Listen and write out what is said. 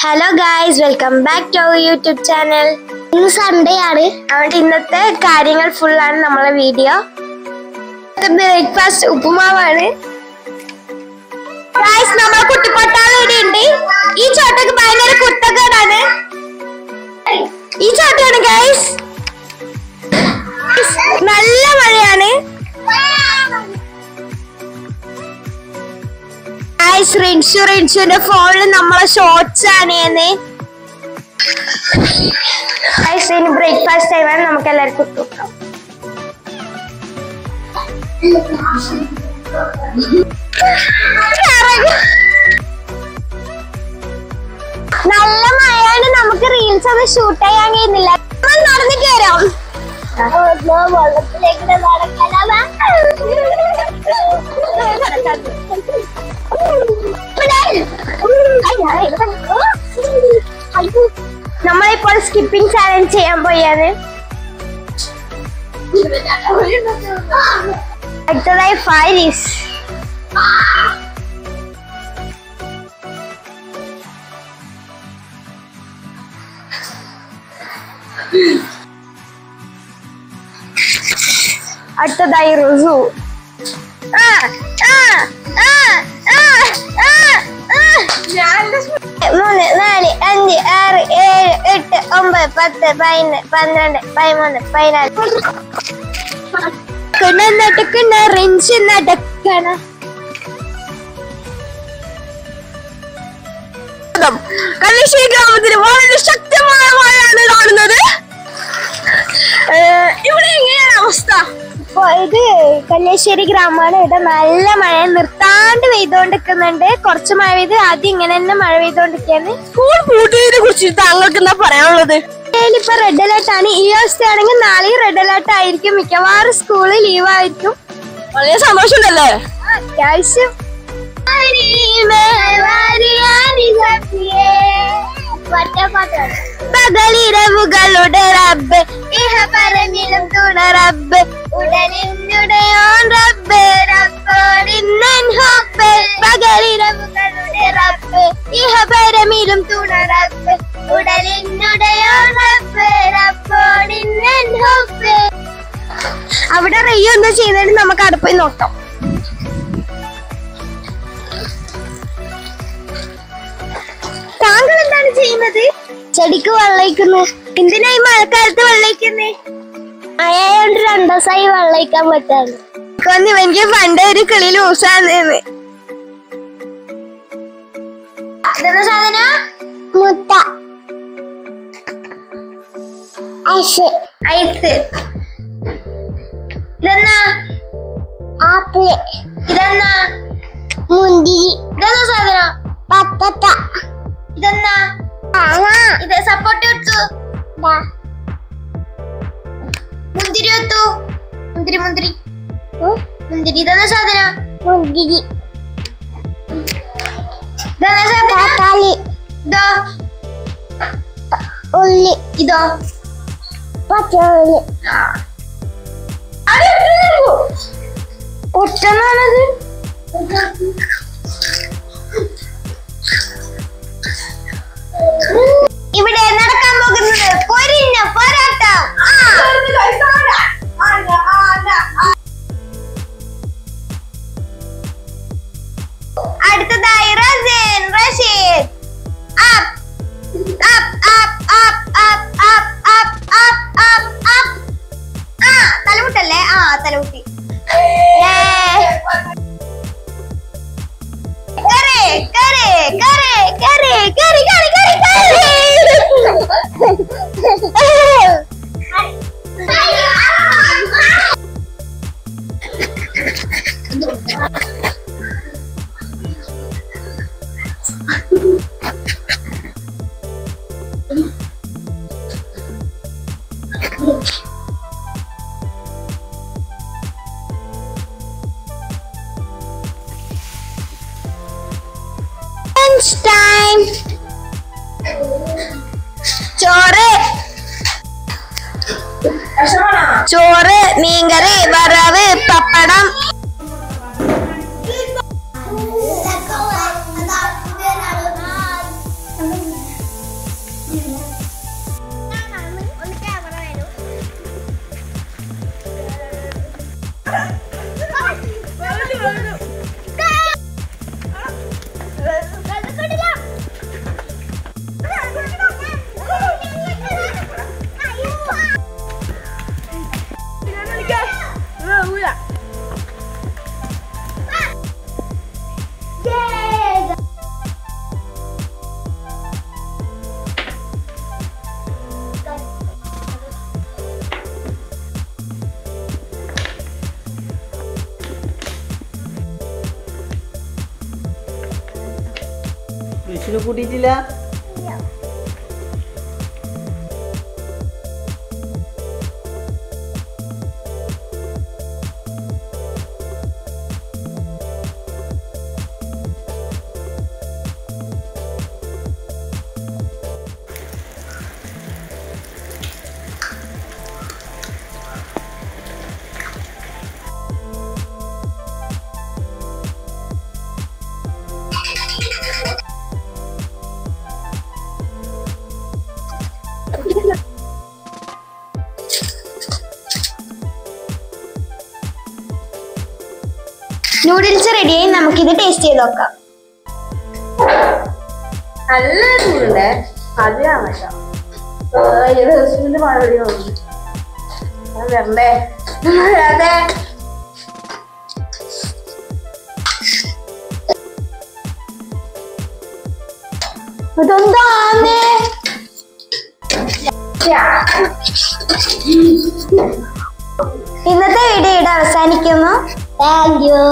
Hello guys, welcome back to our YouTube channel. ഇന്ന് Sunday ആണ്. അതുകൊണ്ട് ഇന്നത്തെ കാര്യങ്ങൾ ഫുൾ ആണ് നമ്മളെ വീഡിയോ. ബ്രേക്ക്ഫാസ്റ്റ് ഉപ്പുമാവാണ്. ഗൈസ് നമ്മൾ കുട്ടിപ്പട്ടാളം ഇവിടെ ഉണ്ട്. ഈ ചോട്ടക്ക് ഭയങ്കര കുത്തക്കേടാണ്. ഈ ചോട്ടയാണ് ഗൈസ്. നല്ല മഴയാണ്. റിൻഷുന്റെ ഫോണിൽ നമ്മളെ ഷോർട്സ് ആണ് ഇനി ബ്രേക്ക്ഫാസ്റ്റ് ടൈമാണ്. നമുക്ക് എല്ലാവർക്കും തൂക്കാം. നല്ല മഴയാണ്. നമുക്ക് റീൽസ് ഒന്നും ഷൂട്ട് ചെയ്യാൻ കഴിയുന്നില്ല. നടന്നിട്ട് വരാം. വെള്ളത്തിലേക്ക് നമ്മളിപ്പോൾ സ്കിപ്പിംഗ് ചാലഞ്ച് ചെയ്യാൻ പോയാണ്. അടുത്തതായി ഫൈരീസ്. അടുത്തതായി റുസു. 3, 4, 5, 6, 7, 8, 9, 10, 11, 12, 13, 14 റിഞ്ച് നടക്കണ. കല്ലേശ്ശേരി ഗ്രാമത്തിന് വളരെ ശക്തമായ മഴയാണ് കാണുന്നത്. ഇവിടെ എങ്ങനെയാണ് അവസ്ഥ? ഇത് കല്ലേശ്ശേരി ഗ്രാമമാണ്. ഇവിടെ നല്ല മഴ നിർത്താണ്ട് പെയ്തോണ്ടിരിക്കുന്നുണ്ട്. കുറച്ച് മഴ പെയ്ത് ആദ്യം ഇങ്ങനെ തന്നെ മഴ പെയ്തോണ്ടിരിക്കുകയാണ്. സ്കൂൾ പൂട്ടിയതിനെ കുറിച്ച് താങ്കൾക്ക് എന്താ പറയാനുള്ളത്? ഇപ്പൊ റെഡ് അലേർട്ട് ആണ്. ഈ അവസ്ഥയാണെങ്കിൽ നാളെ റെഡ് അലേർട്ട് ആയിരിക്കും. മിക്കവാറും സ്കൂള് ലീവ് ആയിരിക്കും. വളരെ സന്തോഷമുണ്ടല്ലേ? അത്യാവശ്യം. പകലിരവുകളുടെ റബ്ബ് ഇഹ പരമിലും തുണ റബ്ബ് ഉടലിനുടയോൻ റബ്ബ് റബ്ബോടിന്നൻ ഹോപ്പ്. പകലിരവുകളുടെ റബ്ബ് ഇഹ പരമിലും തുണ റബ്ബ് ഉടലിനുടയോൻ റബ്ബ് റബ്ബോടിന്നൻ ഹോപ്പ്. അവിടെ റെയ്യോ എന്താ ചെയ്യുന്നത് നമുക്ക് അവിടെ പോയി നോക്കാം. താങ്കൾ എന്താണ് ചെയ്യുന്നത്? ചെടിക്ക് വെള്ളയിക്കുന്നു. എന്തിനാ ഈ മഴക്കാലത്ത് വെള്ളയിക്കുന്നേ? മഴയായോണ്ട് 2 ദിവസമായി വെള്ളയിക്കാൻ പറ്റാണ്. എനിക്ക് പണ്ട് ഒരു കിളി ലൂസാന്ന്. ഇതെന്താ സാധന? മുട്ട, ഐസ്, ഇതെന്നാ? ആപ്പിള്, ഇതെന്നാ? മുന്തിരി, ഇതെന്താ സാധന? പത്തത്ത, ഇതെന്നാ? ഇത് സപ്പോർട്ട് വെച്ചു. മുന്തിരി വെത്തു. മുന്തിരി ഇതെന്താ സാധന? മുന്തിരി, ഇതെന്താ സാധന? തക്കാളി, ഇതോ? ഉള്ളി, ഇതോ? പച്ചമുളക്. ഒറ്റന്നാണത്. ഇവിടെ നടക്കാൻ പോകുന്നത് പൊരിഞ്ഞ പോരാട്ടം. അടുത്തതായി റസിൻ, റഷീദ്. തലമുട്ടല്ലേ? തലമുട്ടി. Time. ചോറ്, മീൻകറി, വറവ്, പപ്പടം. ചിന്നു കൂട്ടിയിട്ടില്ല. നൂഡിൽസ് റെഡിയായി, നമുക്കിത് ടേസ്റ്റ് ചെയ്ത് നോക്കാം. നല്ല ചൂടുണ്ട്. അതിലാണ് മറുപടി വരണ്ടേ. അതെ അതെന്താന്നേ ഇന്നത്തെ വീഡിയോ ഇവിടെ അവസാനിക്കുന്നു. Thank you.